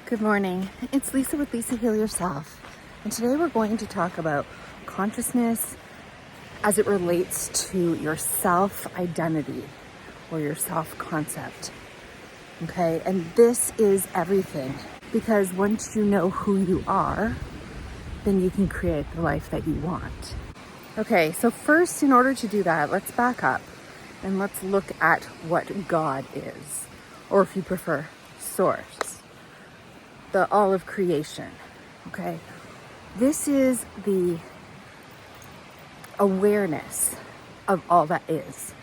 Good morning. It's Lisa with Lisahealyourself. And today we're going to talk about consciousness as it relates to your self-identity or your self-concept. Okay? And this is everything, because once you know who you are, then you can create the life that you want. Okay, so first, in order to do that, let's back up and let's look at what God is, or if you prefer, Source. The all of creation, okay? This is the awareness of all that is.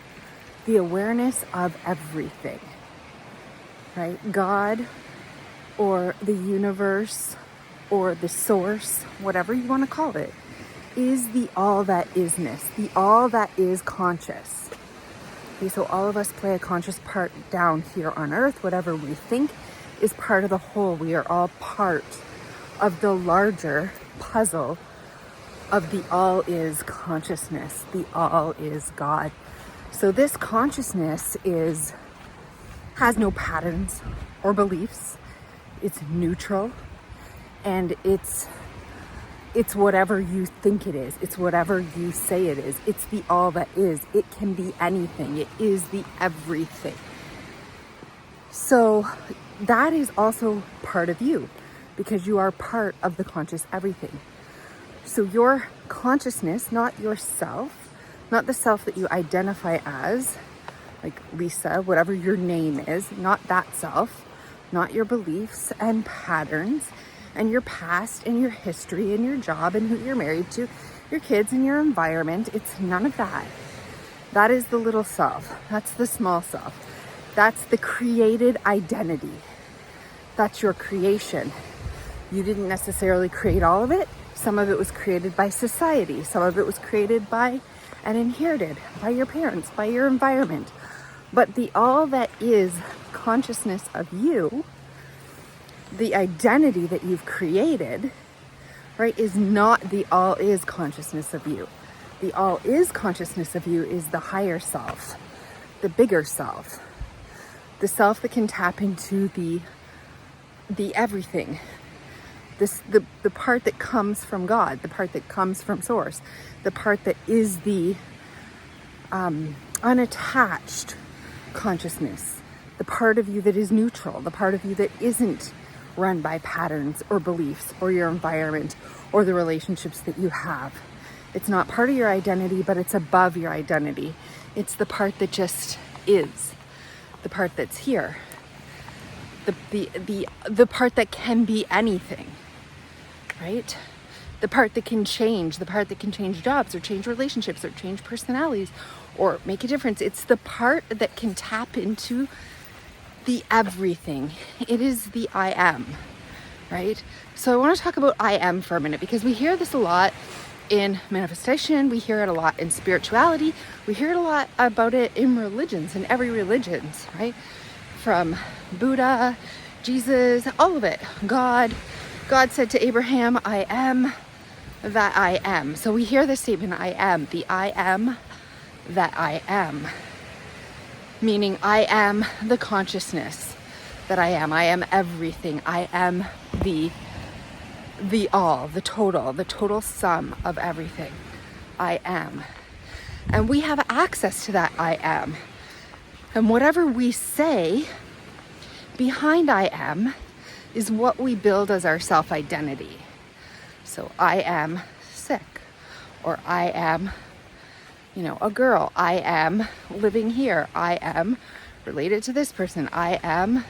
The awareness of everything, right? God or the universe or the source, whatever you want to call it, is the all that isness, the all that is conscious. Okay, so all of us play a conscious part down here on earth. Whatever we think is part of the whole. We are all part of the larger puzzle of the all is consciousness. The all is God. So this consciousness has no patterns or beliefs. It's neutral, and it's whatever you think it is. It's whatever you say it is. It's the all that is. It can be anything. It is the everything. So that is also part of you, because you are part of the conscious everything. So your consciousness, not yourself, not the self that you identify as, like Lisa, whatever your name is, not that self, not your beliefs and patterns and your past and your history and your job and who you're married to, your kids and your environment. It's none of that. That is the little self. That's the small self. That's the created identity. That's your creation. You didn't necessarily create all of it. Some of it was created by society. Some of it was created by and inherited by your parents, by your environment. But the all that is consciousness of you, the identity that you've created, right, is not the all is consciousness of you. The all is consciousness of you is the higher self, the bigger self, the self that can tap into the everything, the part that comes from God, the part that comes from Source, the part that is the unattached consciousness, the part of you that is neutral, the part of you that isn't run by patterns or beliefs or your environment or the relationships that you have. It's not part of your identity, but it's above your identity. It's the part that just is, the part that's here, the part that can be anything, right? The part that can change, the part that can change jobs or change relationships or change personalities or make a difference. It's the part that can tap into the everything. It is the I am, right? So I want to talk about I am for a minute, because we hear this a lot in manifestation. We hear it a lot in spirituality. We hear it a lot about it in religions, in every religion, right? From Buddha, Jesus, all of it. God said to Abraham, I am that I am. So we hear this statement, I am, the I am that I am. Meaning I am the consciousness that I am. I am everything. I am the all, the total sum of everything. I am. And we have access to that I am. And whatever we say behind I am is what we build as our self-identity. So I am sick, or I am, a girl. I am living here. I am related to this person. I am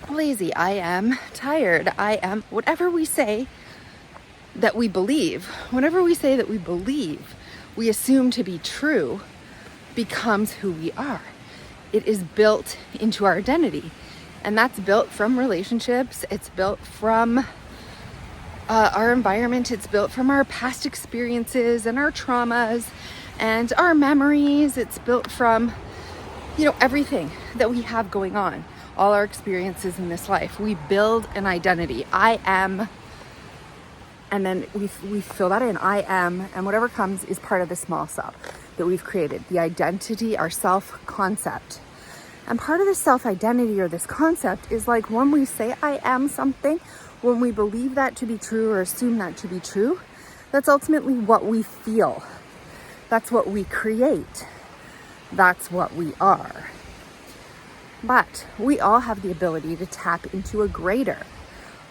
lazy. I am tired. I am, whatever we say that we believe, whatever we say that we believe, we assume to be true, becomes who we are. It is built into our identity. And that's built from relationships. It's built from our environment. It's built from our past experiences and our traumas and our memories. It's built from, everything that we have going on, all our experiences in this life. We build an identity. I am, and then we fill that in. I am, and whatever comes is part of the small self that we've created, the identity, our self-concept. And part of this self-identity or this concept is like when we say I am something, when we believe that to be true or assume that to be true, that's ultimately what we feel. That's what we create. That's what we are. But we all have the ability to tap into a greater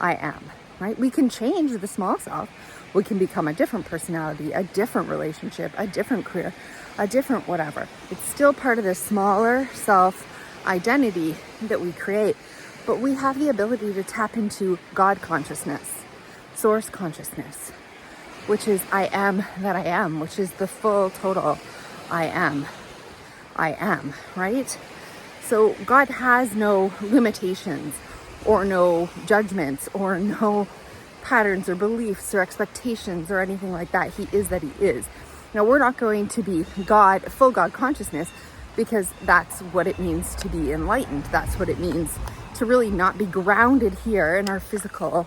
I am, right? We can change the small self. We can become a different personality, a different relationship, a different career, a different whatever. It's still part of this smaller self identity that we create, but we have the ability to tap into God consciousness, source consciousness, which is I am that I am, which is the full total I am, right? So God has no limitations or no judgments or no patterns or beliefs or expectations or anything like that. He is that he is. Now, we're not going to be God, full God consciousness, because that's what it means to be enlightened. That's what it means to really not be grounded here in our physical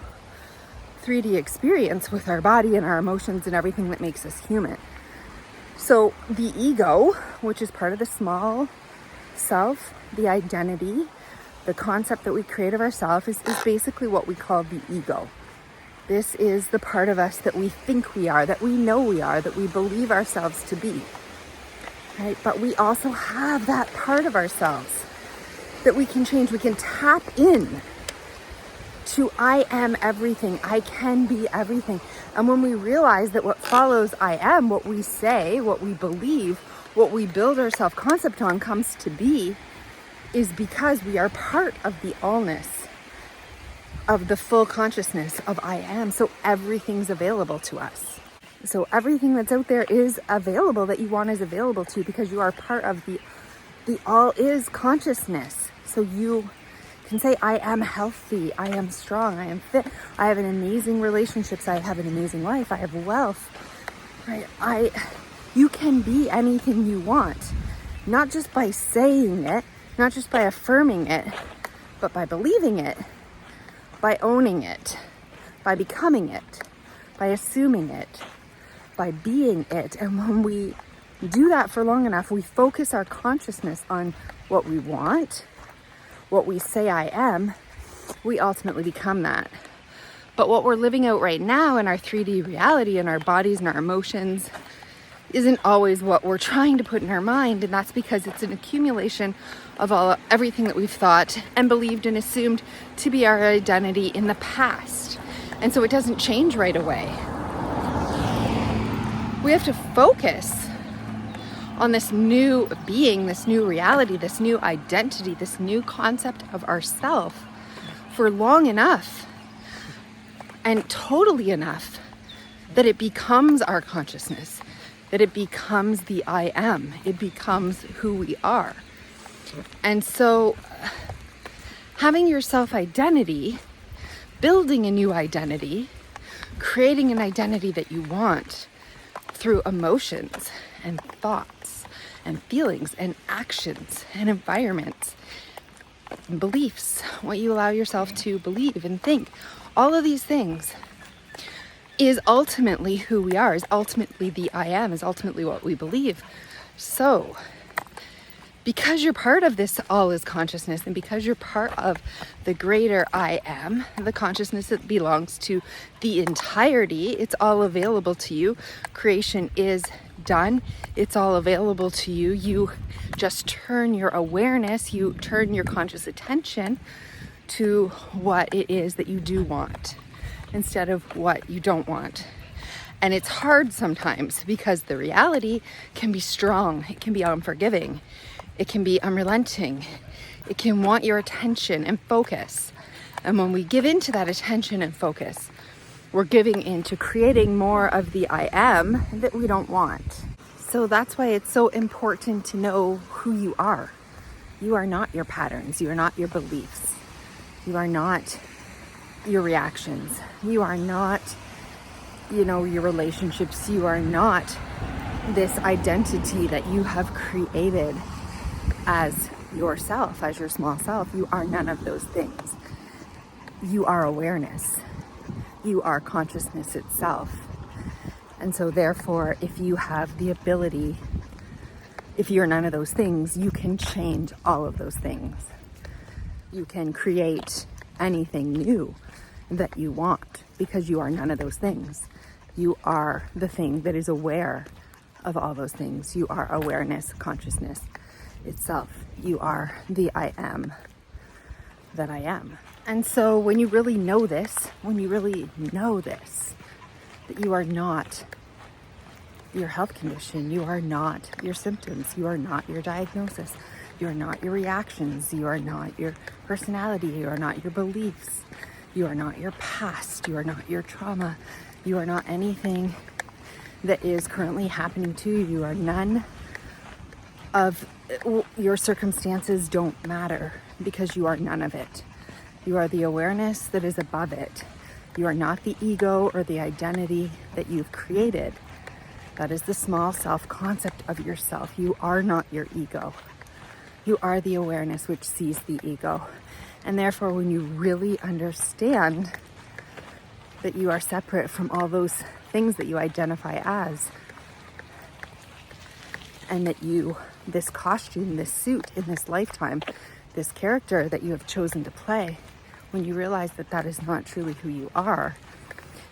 3D experience with our body and our emotions and everything that makes us human. So the ego, which is part of the small self, the identity, the concept that we create of ourselves is basically what we call the ego. This is the part of us that we think we are, that we know we are, that we believe ourselves to be, right? But we also have that part of ourselves that we can change. We can tap in to I am everything. I can be everything. And when we realize that what follows I am, what we say, what we believe, what we build our self-concept on comes to be, is because we are part of the allness of the full consciousness of I am. So everything's available to us. So everything that's out there is available that you want is available to you because you are part of the all is consciousness. So you can say, I am healthy, I am strong, I am fit, I have an amazing relationships, I have an amazing life, I have wealth, right? You can be anything you want, not just by saying it, not just by affirming it, but by believing it, by owning it, by becoming it, by assuming it, by being it. And when we do that for long enough, we focus our consciousness on what we want, what we say I am, we ultimately become that. But what we're living out right now in our 3D reality, in our bodies and our emotions, isn't always what we're trying to put in our mind. And that's because it's an accumulation of everything that we've thought and believed and assumed to be our identity in the past. And so it doesn't change right away. We have to focus on this new being, this new reality, this new identity, this new concept of ourself for long enough and totally enough that it becomes our consciousness, that it becomes the I am, it becomes who we are. And so having your self-identity, building a new identity, creating an identity that you want through emotions and thoughts and feelings and actions and environments and beliefs, what you allow yourself to believe and think, all of these things is ultimately who we are, is ultimately the I am, is ultimately what we believe. So because you're part of this all is consciousness, and because you're part of the greater I am, the consciousness that belongs to the entirety, it's all available to you. Creation is done. It's all available to you. You just turn your awareness, you turn your conscious attention to what it is that you do want instead of what you don't want. And it's hard sometimes because the reality can be strong. It can be unforgiving. It can be unrelenting. It can want your attention and focus. And when we give into that attention and focus, we're giving into creating more of the I am that we don't want. So that's why it's so important to know who you are. You are not your patterns. You are not your beliefs. You are not your reactions. You are not, your relationships. You are not this identity that you have created as yourself, as your small self. You are none of those things. You are awareness. You are consciousness itself. And so therefore, if you have the ability, if you're none of those things, you can change all of those things. You can create anything new that you want because you are none of those things. You are the thing that is aware of all those things. You are awareness, consciousness itself. You are the I am that I am. And so when you really know this, that you are not your health condition, you are not your symptoms, you are not your diagnosis, you are not your reactions, you are not your personality, you are not your beliefs, you are not your past, you are not your trauma, you are not anything that is currently happening to you. You are none of your circumstances don't matter because you are none of it. You are the awareness that is above it. You are not the ego or the identity that you've created. That is the small self concept of yourself. You are not your ego. You are the awareness which sees the ego. And therefore, when you really understand that you are separate from all those things that you identify as, and that you, this costume, this suit in this lifetime, this character that you have chosen to play, when you realize that that is not truly who you are,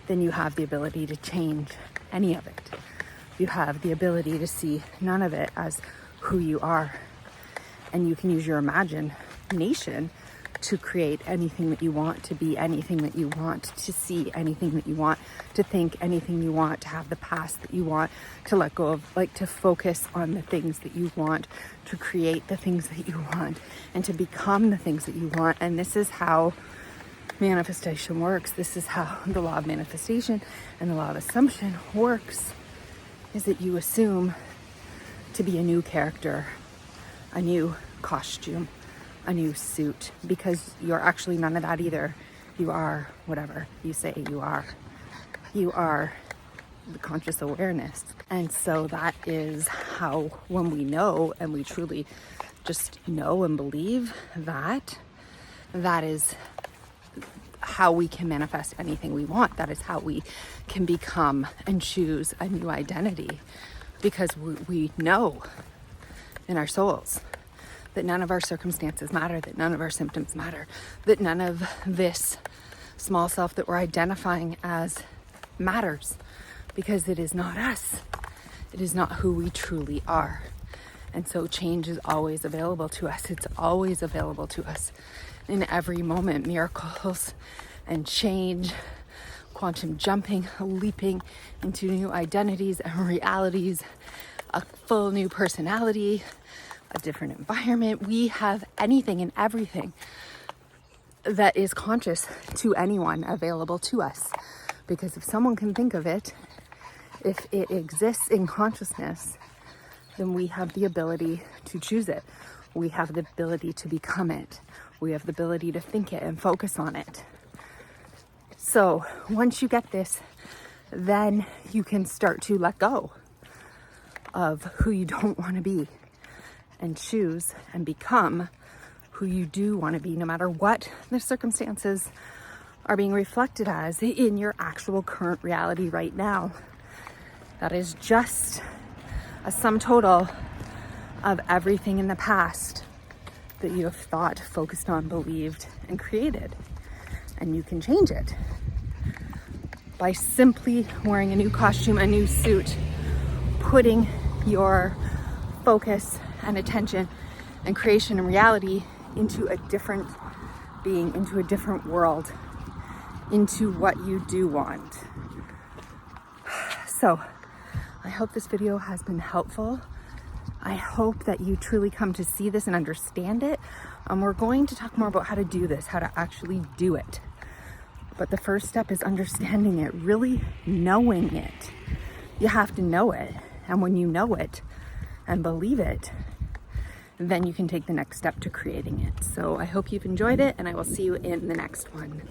then you have the ability to change any of it. You have the ability to see none of it as who you are. And you can use your imagination to create anything that you want, to be anything that you want, to see anything that you want, to think anything you want, to have the past that you want, to let go of, like to focus on the things that you want, to create the things that you want, and to become the things that you want. And this is how manifestation works. This is how the law of manifestation and the law of assumption works, is that you assume to be a new character, a new costume, a new suit, because you're actually none of that either. You are whatever you say you are. You are the conscious awareness. And so that is how, when we know and we truly just know and believe that, that is how we can manifest anything we want. That is how we can become and choose a new identity, because we know in our souls that none of our circumstances matter, that none of our symptoms matter, that none of this small self that we're identifying as matters, because it is not us. It is not who we truly are. And so change is always available to us. It's always available to us in every moment. Miracles and change, quantum jumping, leaping into new identities and realities, a full new personality, a different environment. We have anything and everything that is conscious to anyone available to us. Because if someone can think of it, if it exists in consciousness, then we have the ability to choose it. We have the ability to become it. We have the ability to think it and focus on it. So once you get this, then you can start to let go of who you don't want to be and choose and become who you do want to be, no matter what the circumstances are being reflected as in your actual current reality right now. That is just a sum total of everything in the past that you have thought, focused on, believed, and created. And you can change it by simply wearing a new costume, a new suit, putting your focus and attention and creation and reality into a different being, into a different world, into what you do want. So I hope this video has been helpful. I hope that you truly come to see this and understand it. We're going to talk more about how to do this, how to actually do it. But the first step is understanding it, really knowing it. You have to know it. And when you know it and believe it, then you can take the next step to creating it. So I hope you've enjoyed it, and I will see you in the next one.